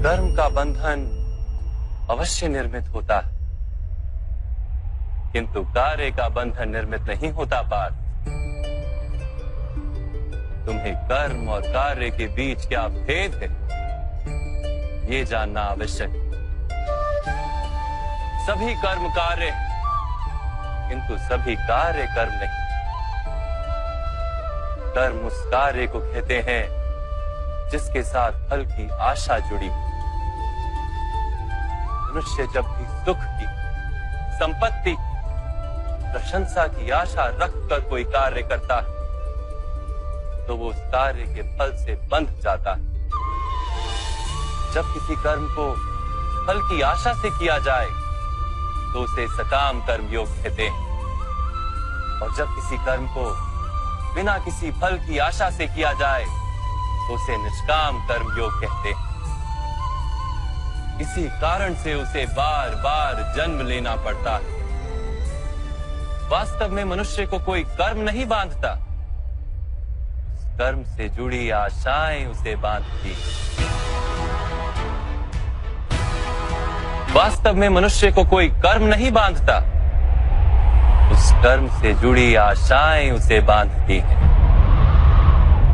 कर्म का बंधन अवश्य निर्मित होता है, किंतु कार्य का बंधन निर्मित नहीं होता पार्थ। तुम्हें कर्म और कार्य के बीच क्या भेद है, ये जानना आवश्यक है। सभी कर्म कार्य, किंतु सभी कार्य कर्म नहीं। कर्म उस कार्य को कहते हैं जिसके साथ फल की आशा जुड़ी। मनुष्य जब भी सुख की, संपत्ति, प्रशंसा की आशा रखकर कोई कार्य करता है तो वो उस कार्य के फल से बंध जाता है। जब किसी कर्म को फल की आशा से किया जाए तो उसे सकाम कर्म योग कहते हैं, और जब किसी कर्म को बिना किसी फल की आशा से किया जाए तो उसे निष्काम कर्म योग कहते हैं। इसी कारण से उसे बार बार जन्म लेना पड़ता है। वास्तव में मनुष्य को कोई कर्म नहीं बांधता, कर्म से जुड़ी आशाएं उसे बांधती। वास्तव में मनुष्य को कोई कर्म नहीं बांधता, उस कर्म से जुड़ी आशाएं उसे बांधती हैं।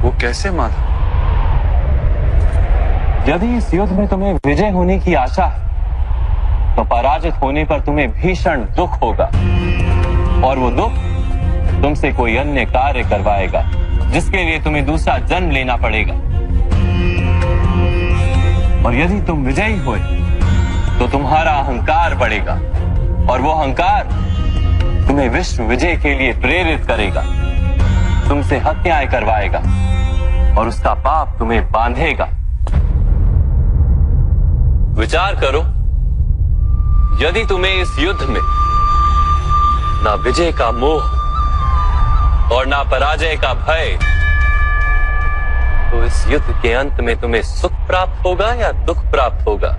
वो कैसे माधव? यदि इस युद्ध में तुम्हें विजय होने की आशा है तो पराजित होने पर तुम्हें भीषण दुख होगा, और वो दुख तुमसे कोई अन्य कार्य करवाएगा जिसके लिए तुम्हें दूसरा जन्म लेना पड़ेगा। और यदि तुम विजयी हुए तो तुम्हारा अहंकार बढ़ेगा, और वो अहंकार तुम्हें विश्व विजय के लिए प्रेरित करेगा, तुमसे हत्याएं करवाएगा और उसका पाप तुम्हें बांधेगा। विचार करो, यदि तुम्हें इस युद्ध में ना विजय का मोह और ना पराजय का भय, तो इस युद्ध के अंत में तुम्हें सुख प्राप्त होगा या दुख प्राप्त होगा?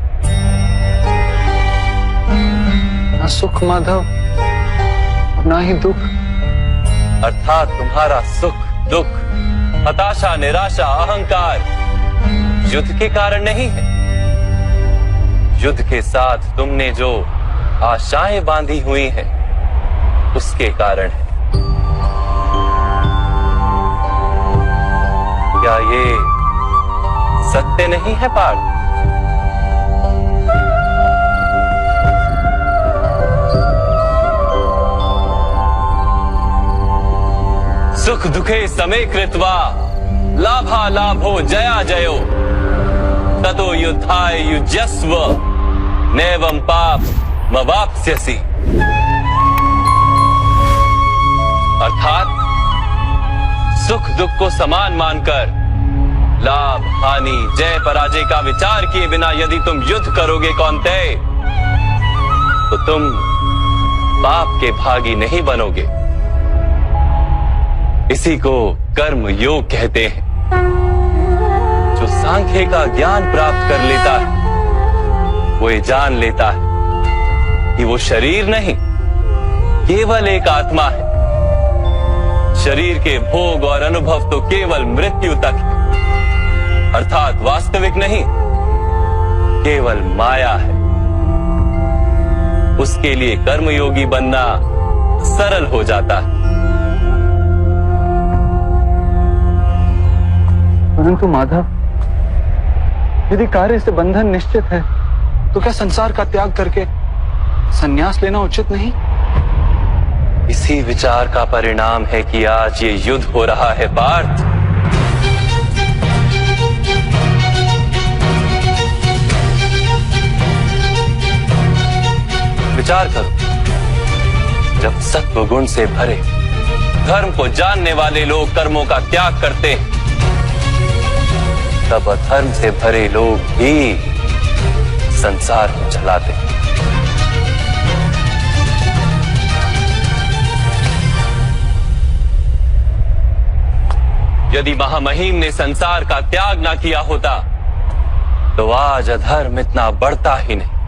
ना सुख माधव, ना ही दुख। अर्थात तुम्हारा सुख, दुख, हताशा, निराशा, अहंकार युद्ध के कारण नहीं है। युद्ध के साथ तुमने जो आशाएं बांधी हुई हैं, उसके कारण है। क्या ये सत्य नहीं है पार्थ? सुख दुखे समे कृत्वा लाभा लाभो जया जयो ततो युद्धाय युज्यस्व नैवं पाप मवाप्स्यसि। अर्थात सुख दुख को समान मानकर लाभ हानि जय पराजय का विचार किए बिना यदि तुम युद्ध करोगे कौन्तेय, तो तुम पाप के भागी नहीं बनोगे। इसी को कर्म योग कहते हैं। जो सांख्य का ज्ञान प्राप्त कर लेता है वो ये जान लेता है कि वो शरीर नहीं, केवल एक आत्मा है। शरीर के भोग और अनुभव तो केवल मृत्यु तक है, अर्थात वास्तविक नहीं, केवल माया है। उसके लिए कर्मयोगी बनना सरल हो जाता है। परंतु माधव, यदि कार्य से बंधन निश्चित है तो क्या संसार का त्याग करके संन्यास लेना उचित नहीं? इसी विचार का परिणाम है कि आज ये युद्ध हो रहा है पार्थ। विचार करो, जब सत्व गुण से भरे धर्म को जानने वाले लोग कर्मों का त्याग करते हैं, तब अधर्म से भरे लोग भी संसार को चलाते हैं। यदि महामहिम ने संसार का त्याग ना किया होता तो आज अधर्म इतना बढ़ता ही नहीं।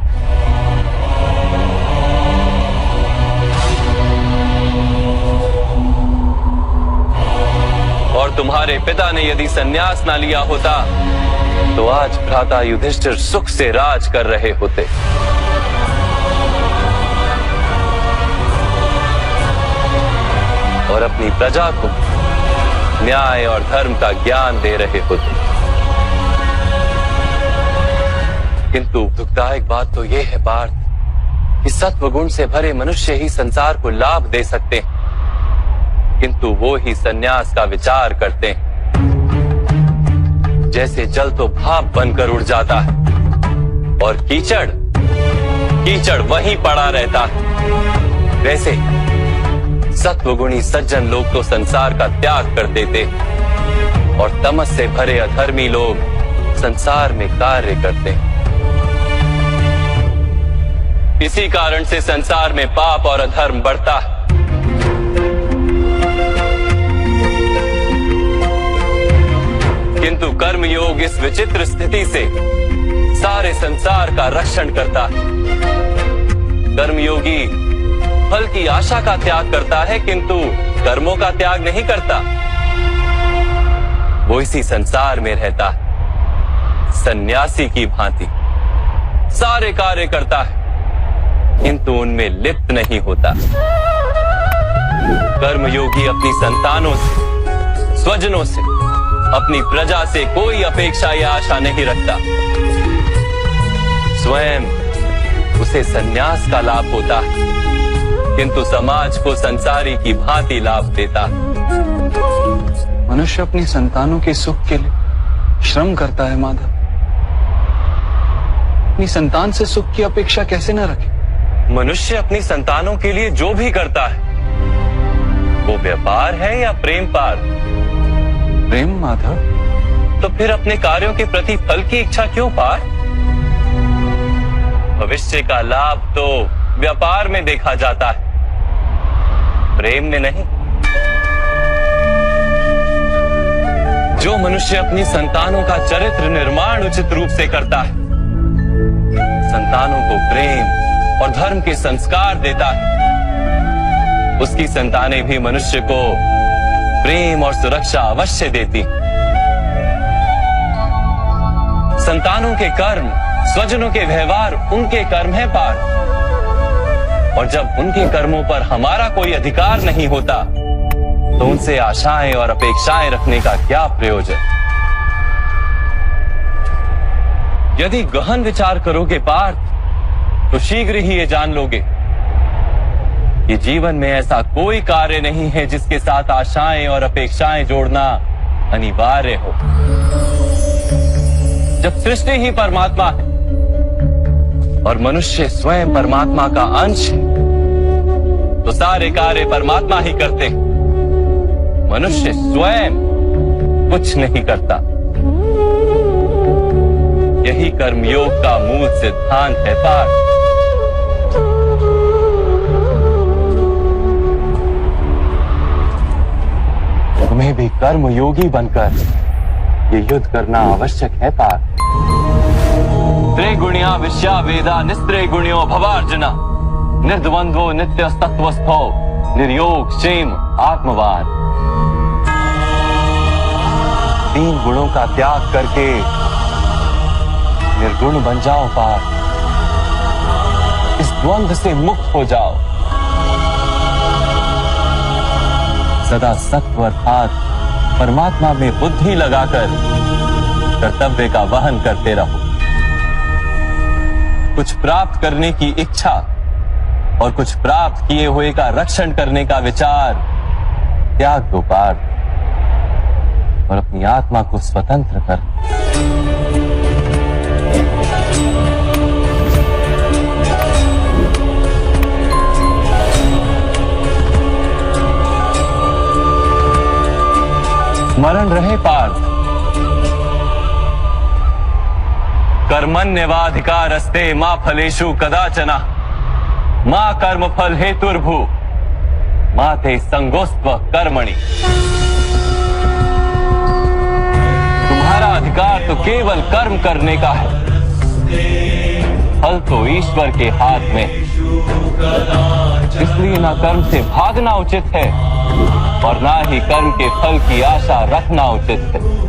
और तुम्हारे पिता ने यदि संन्यास ना लिया होता तो आज भ्राता युधिष्ठिर सुख से राज कर रहे होते। और अपनी प्रजा को न्याय और धर्म का ज्ञान दे रहे होते। किंतु दुखदायक बात तो यह है पार्थ कि सत्व गुण से भरे मनुष्य ही संसार को लाभ दे सकते हैं, किंतु वो ही संन्यास का विचार करते हैं। जैसे जल तो भाप बनकर उड़ जाता है और कीचड़ कीचड़ वहीं पड़ा रहता है, वैसे सत्वगुणी सज्जन लोग तो संसार का त्याग कर देते और तमस से भरे अधर्मी लोग संसार में कार्य करते हैं। इसी कारण से संसार में पाप और अधर्म बढ़ता है। किंतु कर्मयोग इस विचित्र स्थिति से सारे संसार का रक्षण करता है। कर्मयोगी फल की आशा का त्याग करता है, किंतु कर्मों का त्याग नहीं करता। वो इसी संसार में रहता है, सन्यासी की भांति सारे कार्य करता है, किंतु उनमें लिप्त नहीं होता। कर्मयोगी अपनी संतानों से, स्वजनों से, अपनी प्रजा से कोई अपेक्षा या आशा नहीं रखता। स्वयं उसे संन्यास का लाभ होता है, किंतु समाज को संसारी की भांति लाभ देता। मनुष्य अपनी संतानों के सुख के लिए श्रम करता है माधव। अपनी संतान से सुख की अपेक्षा कैसे न रखे? मनुष्य अपनी संतानों के लिए जो भी करता है वो व्यापार है या प्रेम पार? प्रेम माधव। तो फिर अपने कार्यों के प्रति फल की इच्छा क्यों पार? भविष्य का लाभ तो व्यापार में देखा जाता है, प्रेम में नहीं। जो मनुष्य अपनी संतानों का चरित्र निर्माण उचित रूप से करता है, संतानों को प्रेम और धर्म के संस्कार देता है, उसकी संतानें भी मनुष्य को प्रेम और सुरक्षा अवश्य देती। संतानों के कर्म, स्वजनों के व्यवहार उनके कर्म है पार, और जब उनके कर्मों पर हमारा कोई अधिकार नहीं होता तो उनसे आशाएं और अपेक्षाएं रखने का क्या प्रयोजन? यदि गहन विचार करोगे पार्थ तो शीघ्र ही ये जान लोगे कि जीवन में ऐसा कोई कार्य नहीं है जिसके साथ आशाएं और अपेक्षाएं जोड़ना अनिवार्य हो। जब सृष्टि ही परमात्मा है और मनुष्य स्वयं परमात्मा का अंश है, तो सारे कार्य परमात्मा ही करते हैं। मनुष्य स्वयं कुछ नहीं करता। यही कर्मयोग का मूल सिद्धांत है पार्थ। तुम्हें भी कर्मयोगी बनकर ये युद्ध करना आवश्यक है पार्थ। त्रिगुणिया विश्या वेदा निस्त्रिगुण्यो भवार्जुना निर्द्वंद्वो नित्य तत्वस्थो निर्योग क्षेम आत्मवान। तीन गुणों का त्याग करके निर्गुण बन जाओ पार्थ। इस द्वंद्व से मुक्त हो जाओ। सदा सत्व अर्थात परमात्मा में बुद्धि लगाकर कर्तव्य का वहन करते रहो। कुछ प्राप्त करने की इच्छा और कुछ प्राप्त किए हुए का रक्षण करने का विचार त्याग दो पार्थ, और अपनी आत्मा को स्वतंत्र कर। स्मरण रहे पार्थ, कर्मण्यवाधिकारस्ते मा फलेषु कदाचन मा कर्म फल हेतुर्भु मा ते संगोस्त्व कर्मणि। तुम्हारा अधिकार तो केवल कर्म करने का है, फल तो ईश्वर के हाथ में। इसलिए ना कर्म से भागना उचित है और ना ही कर्म के फल की आशा रखना उचित है।